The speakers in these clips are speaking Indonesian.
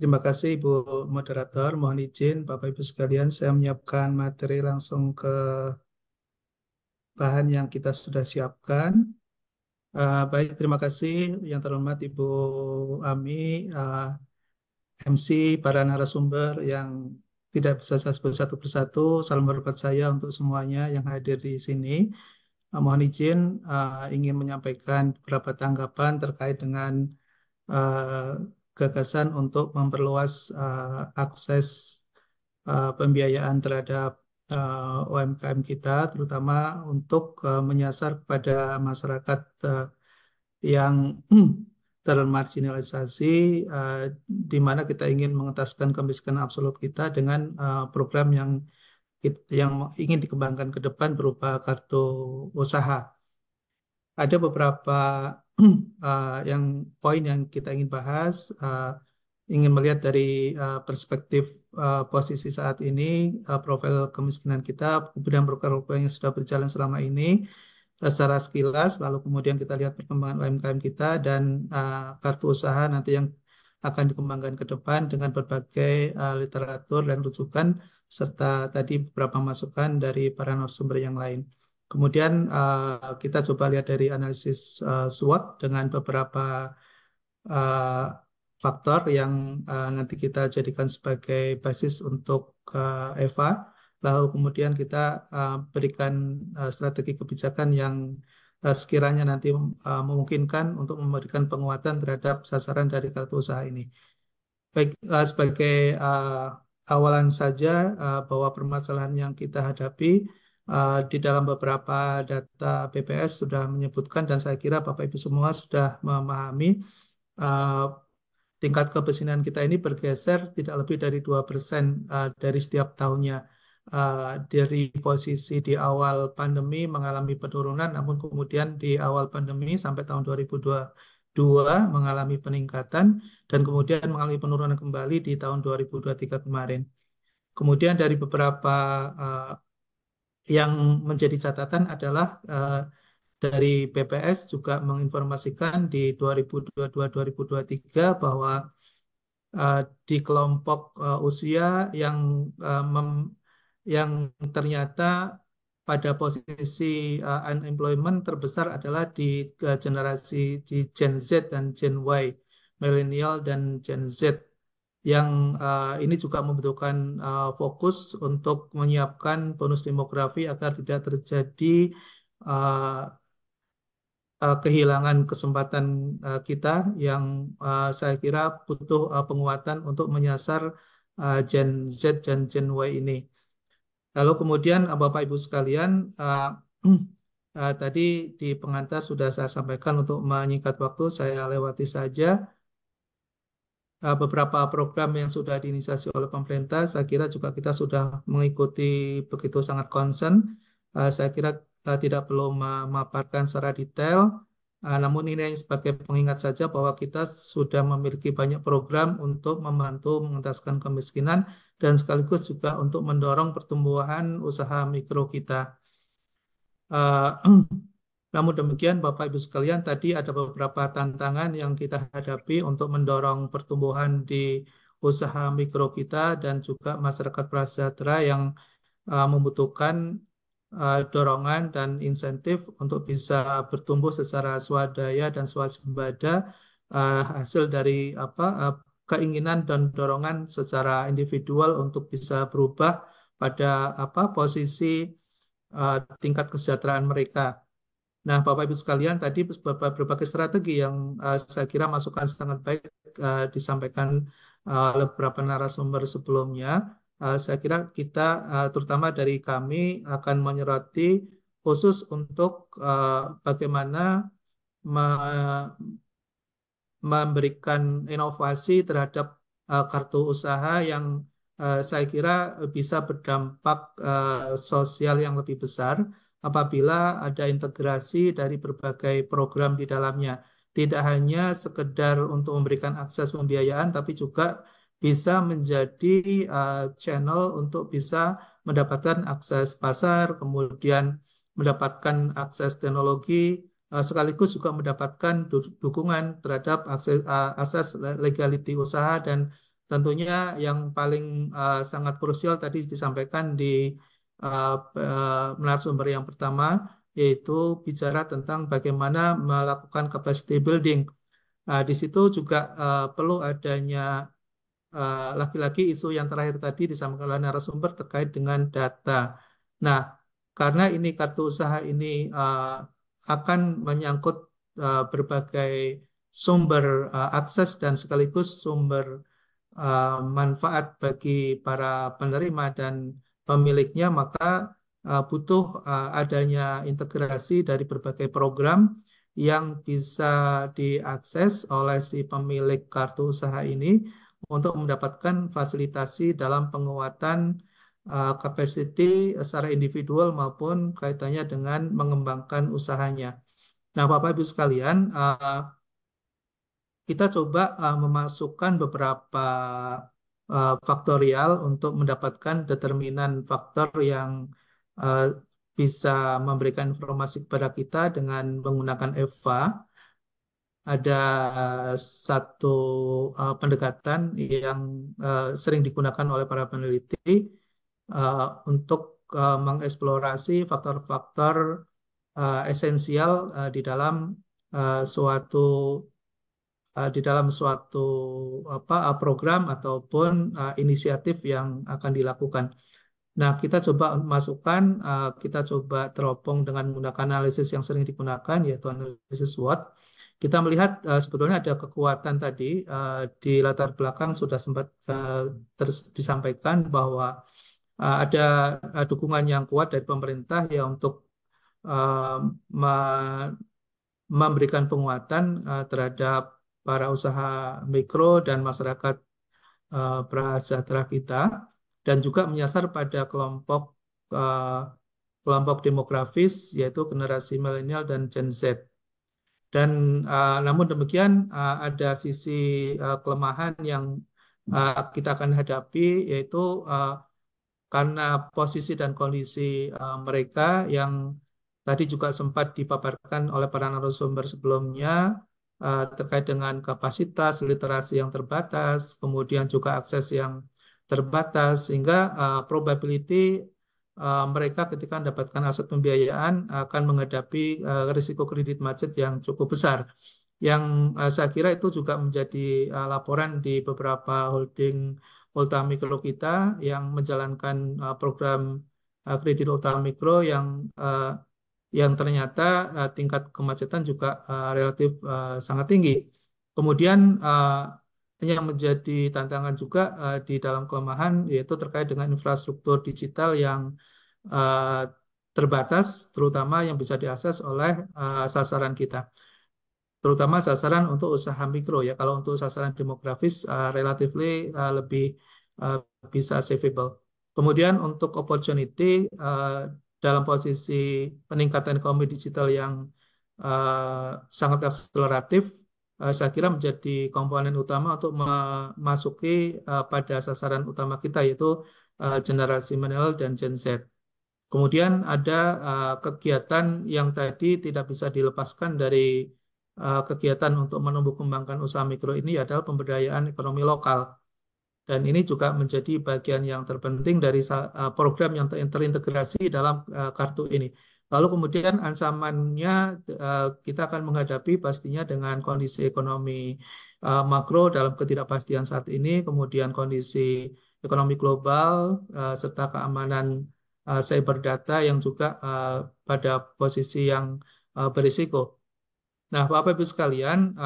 Terima kasih Ibu Moderator. Mohon izin Bapak Ibu sekalian, saya menyiapkan materi langsung ke bahan yang kita sudah siapkan. Baik, terima kasih yang terhormat Ibu Ami, MC, para narasumber yang tidak bisa saya sebut satu persatu. Salam hormat saya untuk semuanya yang hadir di sini. Mohon izin ingin menyampaikan beberapa tanggapan terkait dengan gagasan untuk memperluas akses pembiayaan terhadap UMKM kita, terutama untuk menyasar kepada masyarakat yang termarginalisasi, eh, di mana kita ingin mengentaskan kemiskinan absolut kita dengan program yang ingin dikembangkan ke depan berupa kartu usaha. Ada beberapa yang poin yang kita ingin bahas, ingin melihat dari perspektif posisi saat ini, profil kemiskinan kita, kemudian program-program yang sudah berjalan selama ini secara sekilas, lalu kemudian kita lihat perkembangan UMKM kita dan kartu usaha nanti yang akan dikembangkan ke depan dengan berbagai literatur dan rujukan serta tadi beberapa masukan dari para narasumber yang lain. Kemudian kita coba lihat dari analisis SWOT dengan beberapa uh, faktor yang nanti kita jadikan sebagai basis untuk EVA. Lalu kemudian kita berikan strategi kebijakan yang sekiranya nanti memungkinkan untuk memberikan penguatan terhadap sasaran dari kartu usaha ini. Baik, sebagai awalan saja bahwa permasalahan yang kita hadapi di dalam beberapa data BPS sudah menyebutkan dan saya kira Bapak Ibu semua sudah memahami uh, tingkat kemiskinan kita ini bergeser tidak lebih dari 2% dari setiap tahunnya. Dari posisi di awal pandemi mengalami penurunan, namun kemudian di awal pandemi sampai tahun 2022 mengalami peningkatan dan kemudian mengalami penurunan kembali di tahun 2023 kemarin. Kemudian dari beberapa uh, yang menjadi catatan adalah dari BPS juga menginformasikan di 2022-2023 bahwa uh, di kelompok usia yang uh, mem- yang ternyata pada posisi unemployment terbesar adalah di generasi di Gen Z dan Gen Y, milenial dan Gen Z yang ini juga membutuhkan fokus untuk menyiapkan bonus demografi agar tidak terjadi uh, kehilangan kesempatan kita yang saya kira butuh penguatan untuk menyasar Gen Z dan Gen Y ini. Lalu kemudian Bapak Ibu sekalian, tadi di pengantar sudah saya sampaikan untuk menyingkat waktu, saya lewati saja beberapa program yang sudah diinisiasi oleh pemerintah. Saya kira juga kita sudah mengikuti begitu sangat concern. Saya kira tidak perlu memaparkan secara detail. Namun ini hanya sebagai pengingat saja bahwa kita sudah memiliki banyak program untuk membantu mengentaskan kemiskinan dan sekaligus juga untuk mendorong pertumbuhan usaha mikro kita. Eh, Namun demikian, Bapak Ibu sekalian, tadi ada beberapa tantangan yang kita hadapi untuk mendorong pertumbuhan di usaha mikro kita dan juga masyarakat prasejahtera yang membutuhkan dorongan dan insentif untuk bisa bertumbuh secara swadaya dan swasembada hasil dari keinginan dan dorongan secara individual untuk bisa berubah pada posisi tingkat kesejahteraan mereka. Nah, Bapak Ibu sekalian, tadi berbagai strategi yang saya kira masukan sangat baik disampaikan oleh beberapa narasumber sebelumnya. Saya kira kita, terutama dari kami, akan menyoroti khusus untuk bagaimana memberikan inovasi terhadap kartu usaha yang saya kira bisa berdampak sosial yang lebih besar apabila ada integrasi dari berbagai program di dalamnya. Tidak hanya sekedar untuk memberikan akses pembiayaan, tapi juga bisa menjadi channel untuk bisa mendapatkan akses pasar, kemudian mendapatkan akses teknologi, sekaligus juga mendapatkan dukungan terhadap akses legality usaha dan tentunya yang paling sangat krusial tadi disampaikan di narasumber yang pertama, yaitu bicara tentang bagaimana melakukan capacity building. Di situ juga perlu adanya lagi-lagi isu yang terakhir tadi disampaikan oleh narasumber terkait dengan data. Nah, karena ini kartu usaha ini akan menyangkut berbagai sumber akses dan sekaligus sumber manfaat bagi para penerima dan pemiliknya, maka butuh adanya integrasi dari berbagai program yang bisa diakses oleh si pemilik kartu usaha ini untuk mendapatkan fasilitasi dalam penguatan capacity secara individual maupun kaitannya dengan mengembangkan usahanya. Nah, Bapak Ibu sekalian, kita coba memasukkan beberapa faktorial untuk mendapatkan determinan faktor yang uh, bisa memberikan informasi kepada kita dengan menggunakan EVA. Ada satu pendekatan yang sering digunakan oleh para peneliti uh, untuk mengeksplorasi faktor-faktor esensial suatu di dalam suatu program ataupun inisiatif yang akan dilakukan. Nah, kita coba masukkan, kita coba teropong dengan menggunakan analisis yang sering digunakan, yaitu analisis SWOT. Kita melihat sebetulnya ada kekuatan tadi di latar belakang sudah sempat disampaikan bahwa ada dukungan yang kuat dari pemerintah ya untuk uh, memberikan penguatan terhadap para usaha mikro dan masyarakat prasejahtera kita, dan juga menyasar pada uh, kelompok demografis yaitu generasi milenial dan Gen Z. Dan namun demikian ada sisi kelemahan yang kita akan hadapi, yaitu karena posisi dan kondisi mereka yang tadi juga sempat dipaparkan oleh para narasumber sebelumnya terkait dengan kapasitas literasi yang terbatas, kemudian juga akses yang terbatas, sehingga probability mereka ketika mendapatkan aset pembiayaan akan menghadapi risiko kredit macet yang cukup besar. Yang saya kira itu juga menjadi laporan di beberapa holding ultramikro kita yang menjalankan program kredit ultramikro yang ternyata tingkat kemacetan juga relatif sangat tinggi. Kemudian yang menjadi tantangan juga di dalam kelemahan yaitu terkait dengan infrastruktur digital yang uh, terbatas, terutama yang bisa diakses oleh sasaran kita, terutama sasaran untuk usaha mikro ya. Kalau untuk sasaran demografis relatively lebih uh, bisa savable. Kemudian untuk opportunity dalam posisi peningkatan ekonomi digital yang sangat akseleratif, saya kira menjadi komponen utama untuk memasuki pada sasaran utama kita yaitu generasi milenial dan Gen Z. Kemudian ada kegiatan yang tadi tidak bisa dilepaskan dari kegiatan untuk menumbuh kembangkan usaha mikro ini adalah pemberdayaan ekonomi lokal. Dan ini juga menjadi bagian yang terpenting dari program yang terintegrasi dalam kartu ini. Lalu kemudian ancamannya kita akan menghadapi pastinya dengan kondisi ekonomi makro dalam ketidakpastian saat ini, kemudian kondisi ekonomi global serta keamanan cyber data yang juga pada posisi yang berisiko. Nah, Bapak Ibu sekalian,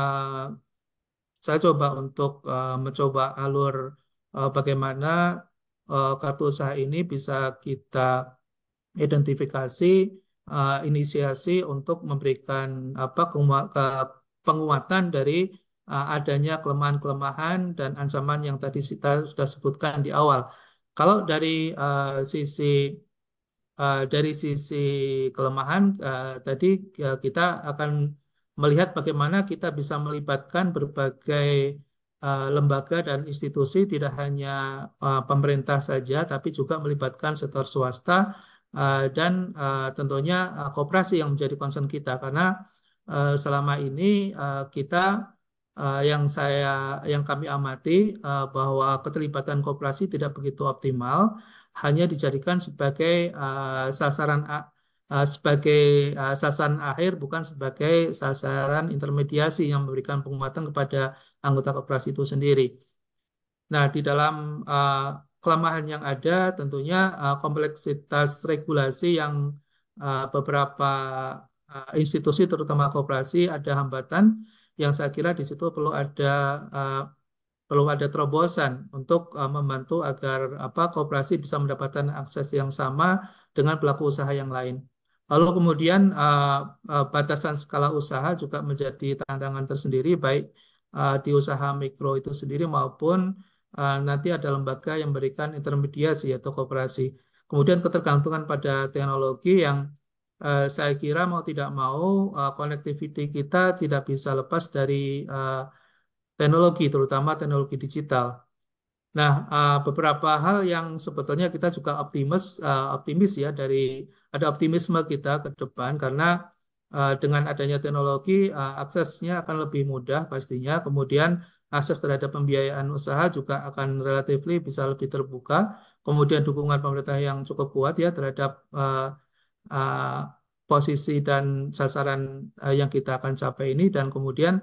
saya coba untuk mencoba alur bagaimana kartu usaha ini bisa kita identifikasi, inisiasi untuk memberikan penguatan dari adanya kelemahan-kelemahan dan ancaman yang tadi kita sudah sebutkan di awal. Kalau dari sisi kelemahan tadi kita akan melihat bagaimana kita bisa melibatkan berbagai lembaga dan institusi, tidak hanya pemerintah saja, tapi juga melibatkan sektor swasta dan tentunya koperasi yang menjadi concern kita, karena selama ini kita yang kami amati bahwa keterlibatan koperasi tidak begitu optimal, hanya dijadikan sebagai sebagai sasaran akhir, bukan sebagai sasaran intermediasi yang memberikan penguatan kepada anggota koperasi itu sendiri. Nah, di dalam uh, kelemahan yang ada, tentunya kompleksitas regulasi yang beberapa institusi, terutama koperasi, ada hambatan yang saya kira di situ uh, perlu ada terobosan untuk membantu agar koperasi bisa mendapatkan akses yang sama dengan pelaku usaha yang lain. Lalu kemudian batasan skala usaha juga menjadi tantangan tersendiri, baik di usaha mikro itu sendiri maupun nanti ada lembaga yang memberikan intermediasi atau koperasi. Kemudian ketergantungan pada teknologi yang saya kira mau tidak mau connectivity kita tidak bisa lepas dari teknologi, terutama teknologi digital. Nah, beberapa hal yang sebetulnya kita juga optimis ya ada optimisme kita ke depan karena dengan adanya teknologi aksesnya akan lebih mudah pastinya. Kemudian akses terhadap pembiayaan usaha juga akan relatif bisa lebih terbuka. Kemudian dukungan pemerintah yang cukup kuat ya terhadap uh, posisi dan sasaran yang kita akan capai ini dan kemudian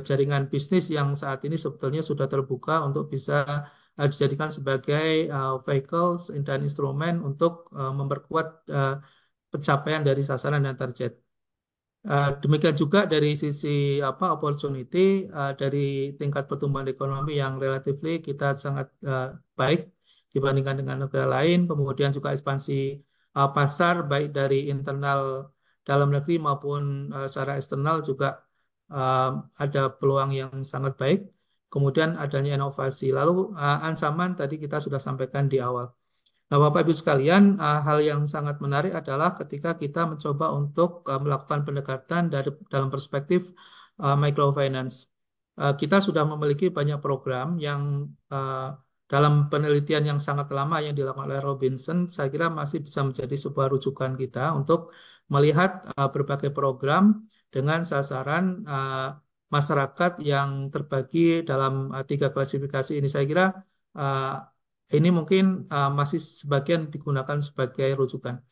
jaringan bisnis yang saat ini sebetulnya sudah terbuka untuk bisa dijadikan sebagai vehicles dan instrumen untuk memperkuat pencapaian dari sasaran dan target. Demikian juga dari sisi opportunity dari tingkat pertumbuhan ekonomi yang relatively kita sangat baik dibandingkan dengan negara lain, kemudian juga ekspansi pasar baik dari internal dalam negeri maupun secara eksternal juga uh, ada peluang yang sangat baik. Kemudian adanya inovasi. Lalu ancaman tadi kita sudah sampaikan di awal. Nah, Bapak Ibu sekalian, hal yang sangat menarik adalah ketika kita mencoba untuk melakukan pendekatan dalam perspektif microfinance. Kita sudah memiliki banyak program yang dalam penelitian yang sangat lama yang dilakukan oleh Robinson, saya kira masih bisa menjadi sebuah rujukan kita untuk melihat berbagai program dengan sasaran masyarakat yang terbagi dalam tiga klasifikasi ini. Saya kira uh, ini mungkin masih sebagian digunakan sebagai rujukan.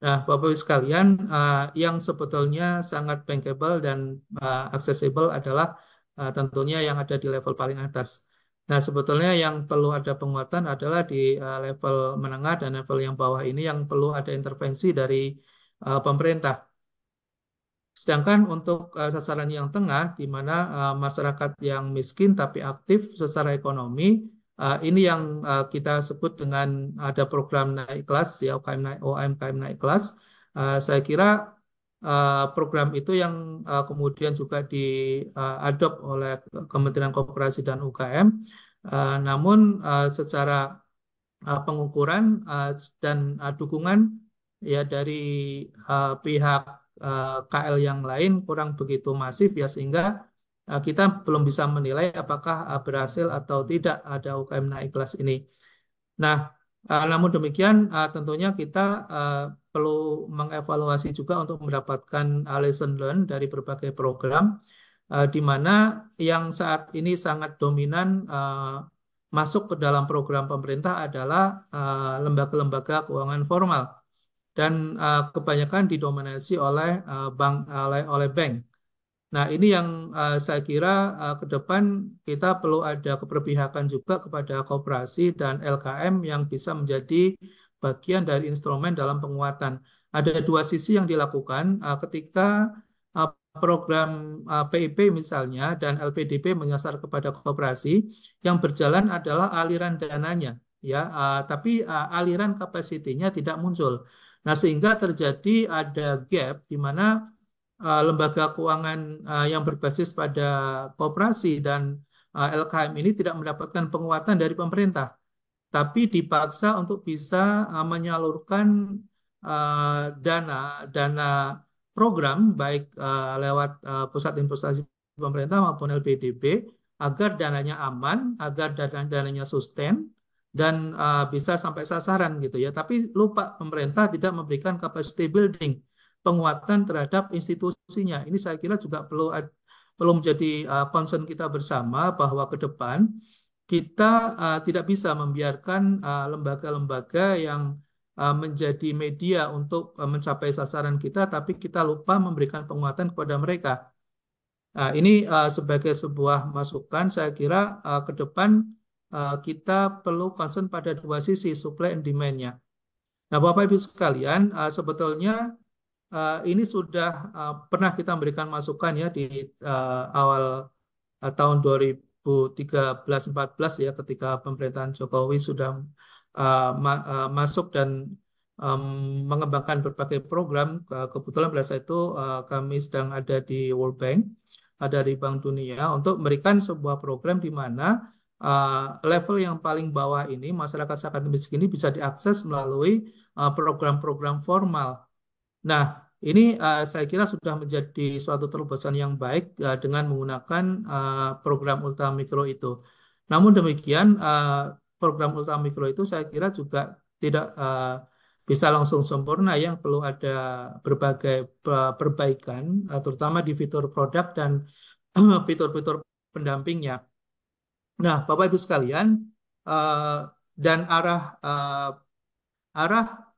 Nah, Bapak Ibu sekalian, yang sebetulnya sangat bankable dan accessible adalah tentunya yang ada di level paling atas. Nah, sebetulnya yang perlu ada penguatan adalah di level menengah dan level yang bawah ini yang perlu ada intervensi dari pemerintah. Sedangkan untuk sasaran yang tengah, di mana masyarakat yang miskin tapi aktif secara ekonomi, ini yang kita sebut dengan ada program naik kelas, ya UMKM naik kelas. Saya kira program itu yang kemudian juga diadop oleh Kementerian Koperasi dan UKM. Namun secara pengukuran dan dukungan ya dari pihak KL yang lain kurang begitu masif ya sehingga kita belum bisa menilai apakah berhasil atau tidak ada UKM naik kelas ini. Nah, namun demikian tentunya kita perlu mengevaluasi juga untuk mendapatkan lesson learn dari berbagai program di mana yang saat ini sangat dominan masuk ke dalam program pemerintah adalah lembaga-lembaga keuangan formal dan kebanyakan didominasi oleh oleh bank. Nah, ini yang saya kira ke depan kita perlu ada keberpihakan juga kepada koperasi dan LKM yang bisa menjadi bagian dari instrumen dalam penguatan. Ada dua sisi yang dilakukan ketika uh, program PIP misalnya dan LPDP menyasar kepada koperasi, yang berjalan adalah aliran dananya, ya, tapi aliran kapasitinya tidak muncul. Nah, sehingga terjadi ada gap di mana lembaga keuangan yang berbasis pada koperasi dan LKM ini tidak mendapatkan penguatan dari pemerintah, tapi dipaksa untuk bisa menyalurkan dana dana program baik lewat pusat investasi pemerintah maupun LPDB agar dananya aman, agar dananya sustain dan bisa sampai sasaran gitu ya. Tapi lupa pemerintah tidak memberikan capacity building, penguatan terhadap institusinya. Ini saya kira juga perlu menjadi concern kita bersama bahwa ke depan kita tidak bisa membiarkan lembaga-lembaga yang menjadi media untuk mencapai sasaran kita, tapi kita lupa memberikan penguatan kepada mereka. Nah, ini sebagai sebuah masukan, saya kira ke depan kita perlu concern pada dua sisi, supply and demand-nya. Nah, Bapak Ibu sekalian, sebetulnya ini sudah pernah kita memberikan masukan ya di awal tahun 2013-14 ya, ketika pemerintahan Jokowi sudah masuk dan em, mengembangkan berbagai program. Kebetulan pada saat itu kami sedang ada di World Bank, ada di Bank Dunia untuk memberikan sebuah program di mana level yang paling bawah ini masyarakat sangat miskin ini bisa diakses melalui program-program formal. Nah, ini saya kira sudah menjadi suatu terobosan yang baik dengan menggunakan program ultramikro itu. Namun demikian, program ultramikro itu saya kira juga tidak bisa langsung sempurna, yang perlu ada berbagai perbaikan, terutama di fitur produk dan fitur-fitur pendampingnya. Nah, Bapak Ibu sekalian, eh, dan arah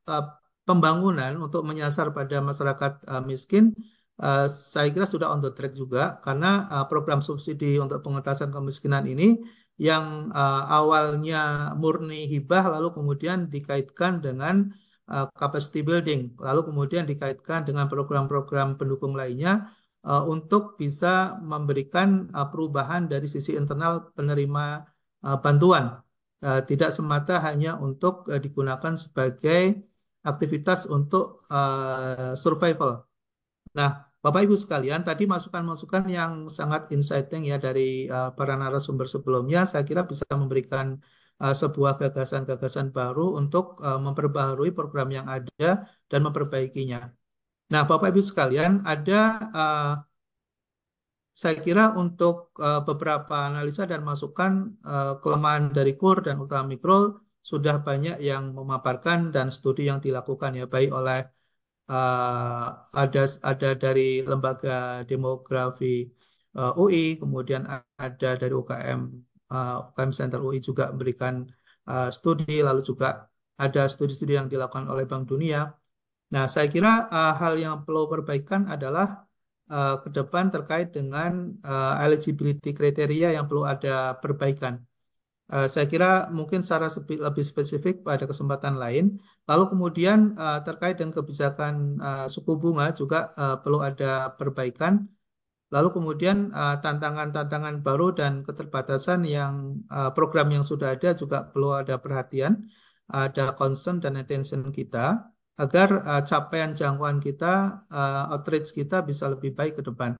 eh, pembangunan untuk menyasar pada masyarakat miskin, eh, saya kira sudah on the track juga, karena program subsidi untuk pengentasan kemiskinan ini yang awalnya murni hibah lalu kemudian dikaitkan dengan capacity building, lalu kemudian dikaitkan dengan program-program pendukung lainnya untuk bisa memberikan perubahan dari sisi internal penerima bantuan. Tidak semata hanya untuk digunakan sebagai aktivitas untuk survival. Nah, Bapak Ibu sekalian, tadi masukan-masukan yang sangat insighting ya dari para narasumber sebelumnya, saya kira bisa memberikan sebuah gagasan-gagasan baru untuk memperbaharui program yang ada dan memperbaikinya. Nah, Bapak Ibu sekalian, ada uh, saya kira untuk beberapa analisa dan masukan, kelemahan dari KUR dan ultramikro sudah banyak yang memaparkan dan studi yang dilakukan ya, baik oleh eh, ada dari lembaga demografi UI, kemudian ada dari UKM, UKM Center UI juga memberikan studi, lalu juga ada studi-studi yang dilakukan oleh Bank Dunia. Nah, saya kira hal yang perlu perbaikan adalah ke depan terkait dengan eligibility kriteria yang perlu ada perbaikan. Saya kira mungkin secara lebih spesifik pada kesempatan lain. Lalu kemudian terkait dengan kebijakan suku bunga juga perlu ada perbaikan. Lalu kemudian tantangan-tantangan baru dan keterbatasan yang program yang sudah ada juga perlu ada perhatian, ada concern dan attention kita agar capaian jangkauan kita, outreach kita bisa lebih baik ke depan.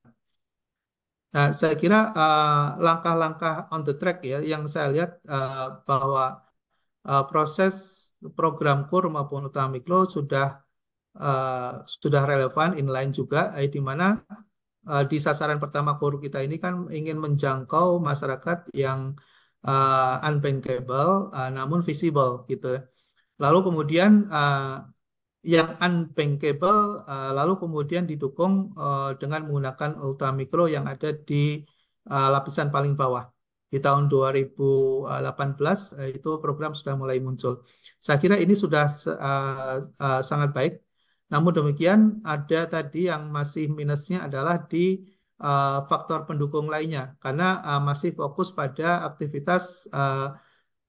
Nah, saya kira langkah-langkah on the track ya yang saya lihat bahwa proses program KUR maupun Ultramikro sudah relevan, inline juga, di mana di sasaran pertama KUR kita ini kan ingin menjangkau masyarakat yang unbankable namun visible gitu. Lalu kemudian yang unbankable lalu kemudian didukung dengan menggunakan ultramikro yang ada di lapisan paling bawah. Di tahun 2018 itu program sudah mulai muncul. Saya kira ini sudah sangat baik. Namun demikian ada tadi yang masih minusnya adalah di faktor pendukung lainnya, karena masih fokus pada aktivitas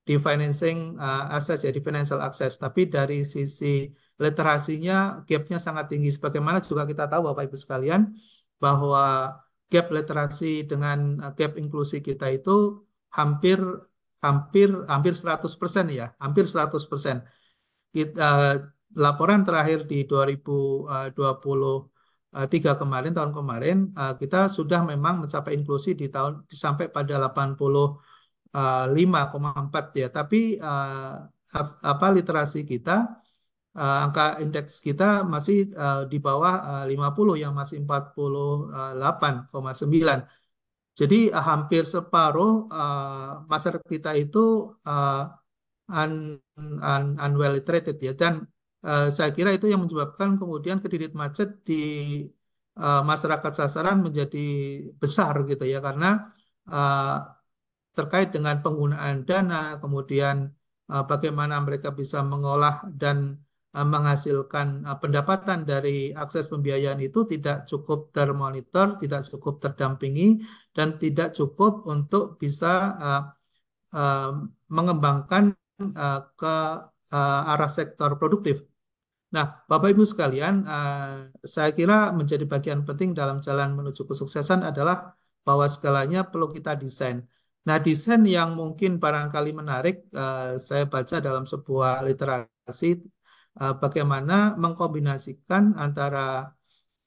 di financing access ya, di financial access. Tapi dari sisi literasinya gapnya sangat tinggi. Sebagaimana juga kita tahu Bapak Ibu sekalian bahwa gap literasi dengan gap inklusi kita itu hampir hampir hampir 100% ya, hampir 100%. Kita, laporan terakhir di 2023 kemarin, tahun kemarin, kita sudah memang mencapai inklusi di tahun sampai pada 85,4 ya. Tapi apa literasi kita, angka indeks kita masih di bawah 50, yang masih 48,9. Jadi hampir separuh masyarakat kita itu un, unwell literated ya, dan saya kira itu yang menyebabkan kemudian kredit macet di masyarakat sasaran menjadi besar gitu ya karena eh, terkait dengan penggunaan dana, kemudian bagaimana mereka bisa mengolah dan menghasilkan pendapatan dari akses pembiayaan itu tidak cukup termonitor, tidak cukup terdampingi, dan tidak cukup untuk bisa eh, mengembangkan ke arah sektor produktif. Nah, Bapak Ibu sekalian, saya kira menjadi bagian penting dalam jalan menuju kesuksesan adalah bahwa segalanya perlu kita desain. Nah, desain yang mungkin barangkali menarik, saya baca dalam sebuah literasi bagaimana mengkombinasikan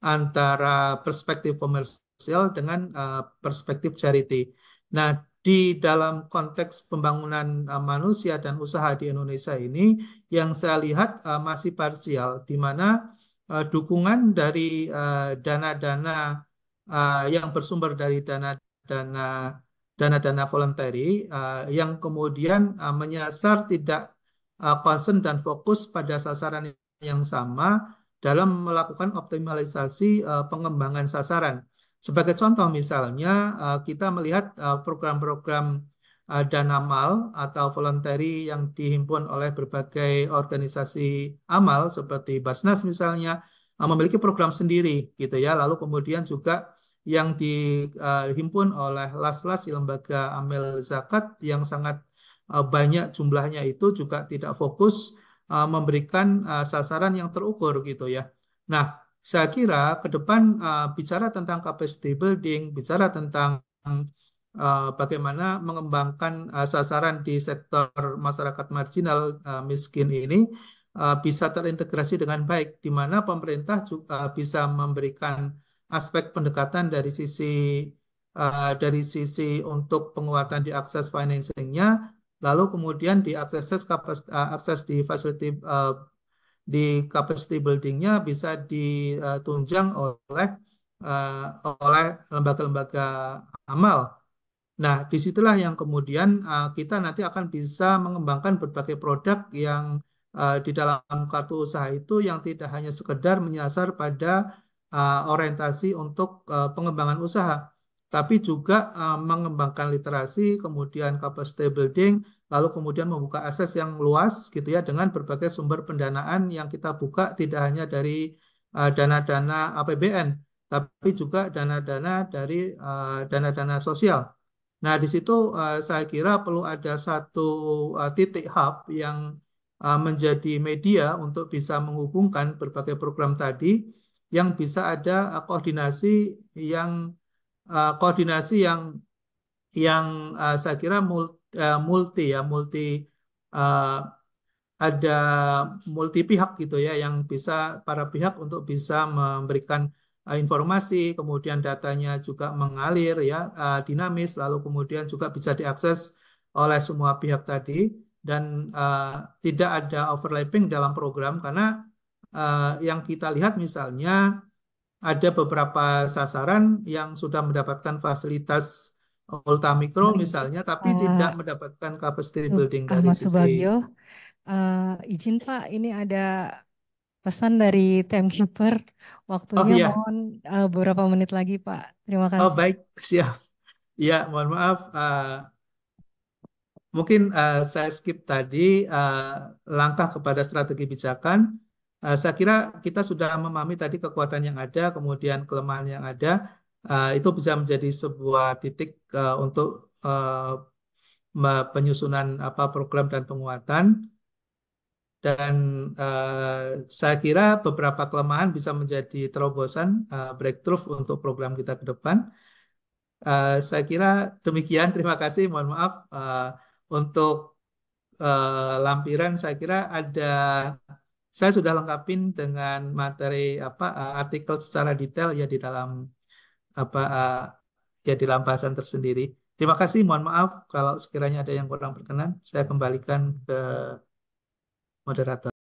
antara perspektif komersial dengan perspektif charity. Nah, di dalam konteks pembangunan manusia dan usaha di Indonesia ini, yang saya lihat masih parsial, di mana dukungan dari dana-dana yang bersumber dari dana-dana dana-dana voluntary yang kemudian menyasar tidak concern dan fokus pada sasaran yang sama dalam melakukan optimalisasi pengembangan sasaran. Sebagai contoh misalnya kita melihat program-program dana mal atau voluntary yang dihimpun oleh berbagai organisasi amal seperti Basnas misalnya memiliki program sendiri gitu ya. Lalu kemudian juga yang dihimpun oleh las-las lembaga amil zakat yang sangat banyak jumlahnya itu juga tidak fokus memberikan sasaran yang terukur gitu ya. Nah, saya kira ke depan bicara tentang capacity building, bicara tentang bagaimana mengembangkan sasaran di sektor masyarakat marginal miskin ini bisa terintegrasi dengan baik, di mana pemerintah juga bisa memberikan aspek pendekatan dari sisi untuk penguatan di akses financingnya, lalu kemudian di akses di facility di capacity buildingnya bisa ditunjang oleh lembaga-lembaga amal. Nah, disitulah yang kemudian kita nanti akan bisa mengembangkan berbagai produk yang di dalam kartu usaha itu yang tidak hanya sekedar menyasar pada orientasi untuk pengembangan usaha, tapi juga mengembangkan literasi, kemudian capacity building, lalu kemudian membuka akses yang luas gitu ya dengan berbagai sumber pendanaan yang kita buka tidak hanya dari dana-dana APBN, tapi juga dana-dana dari dana-dana sosial. Nah, di situ saya kira perlu ada satu titik hub yang menjadi media untuk bisa menghubungkan berbagai program tadi yang bisa ada yang koordinasi yang saya kira multi ya multi uh, ada multi pihak gitu ya yang bisa para pihak untuk bisa memberikan informasi, kemudian datanya juga mengalir ya dinamis, lalu kemudian juga bisa diakses oleh semua pihak tadi dan tidak ada overlapping dalam program karena yang kita lihat misalnya ada beberapa sasaran yang sudah mendapatkan fasilitas ultramikro Oh izin misalnya, tapi tidak Pak mendapatkan capacity building dari Ahmad sisi. Subagio, izin Pak, ini ada pesan dari timekeeper. Oh Waktunya iya. mohon beberapa menit lagi Pak. Terima Oh kasih. baik, siap. Ya, mohon maaf. Mungkin saya skip tadi langkah kepada strategi kebijakan. Saya kira kita sudah memahami tadi kekuatan yang ada, kemudian kelemahan yang ada. Itu bisa menjadi sebuah titik untuk penyusunan apa program dan penguatan. Dan saya kira beberapa kelemahan bisa menjadi terobosan breakthrough untuk program kita ke depan. Saya kira demikian. Terima kasih. Mohon maaf untuk lampiran. Saya kira saya sudah lengkapin dengan materi apa artikel secara detail ya di dalam apa ya di dalam bahasan tersendiri. Terima kasih. Mohon maaf kalau sekiranya ada yang kurang berkenan. Saya kembalikan ke moderator.